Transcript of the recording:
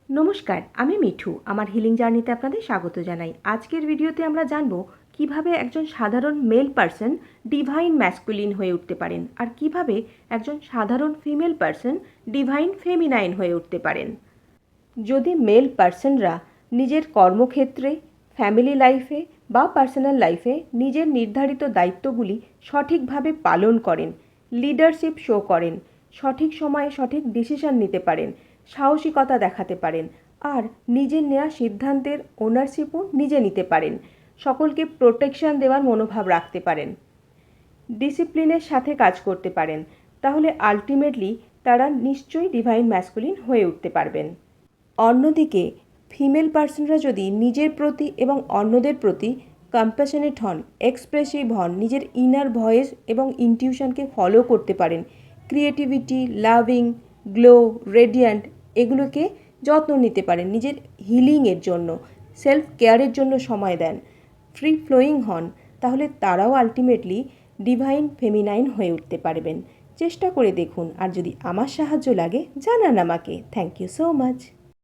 নমস্কার, আমি মিঠু। আমার হিলিং জার্নিতে আপনাদের স্বাগত জানাই। আজকের ভিডিওতে আমরা জানব কিভাবে একজন সাধারণ মেল পারসন ডিভাইন ম্যাসকুলিন হয়ে উঠতে পারেন আর কিভাবে একজন সাধারণ ফিমেল পারসন ডিভাইন ফেমিনাইন হয়ে উঠতে পারেন। যদি মেল পারসনরা নিজের কর্মক্ষেত্রে, ফ্যামিলি লাইফে বা পার্সোনাল লাইফে নিজের নির্ধারিত দায়িত্বগুলি সঠিকভাবে পালন করেন, লিডারশিপ শো করেন, সঠিক সময়ে সঠিক ডিসিশন নিতে পারেন, সাহসিকতা দেখাতে পারেন আর নিজের নেওয়া সিদ্ধান্তের ওনারশিপও নিজে নিতে পারেন, সকলকে প্রোটেকশন দেওয়ার মনোভাব রাখতে পারেন, ডিসিপ্লিনের সাথে কাজ করতে পারেন, তাহলে আলটিমেটলি তারা নিশ্চয়ই ডিভাইন ম্যাসকুলিন হয়ে উঠতে পারবেন। অন্যদিকে ফিমেল পার্সনরা যদি নিজের প্রতি এবং অন্যদের প্রতি কম্প্যাশনেট হন, এক্সপ্রেসিভ হন, নিজের ইনার ভয়েস এবং ইনটিউশনকে ফলো করতে পারেন, ক্রিয়েটিভিটি, লাভিং, গ্লো, রেডিয়ান্ট এগুলোকে যত্ন নিতে পারেন, নিজের হিলিংয়ের জন্য, সেলফ কেয়ারের জন্য সময় দেন, ফ্রি ফ্লোয়িং হন, তাহলে তারাও আলটিমেটলি ডিভাইন ফেমিনাইন হয়ে উঠতে পারবেন। চেষ্টা করে দেখুন, আর যদি আমার সাহায্য লাগে জানান আমাকে। Thank you so much.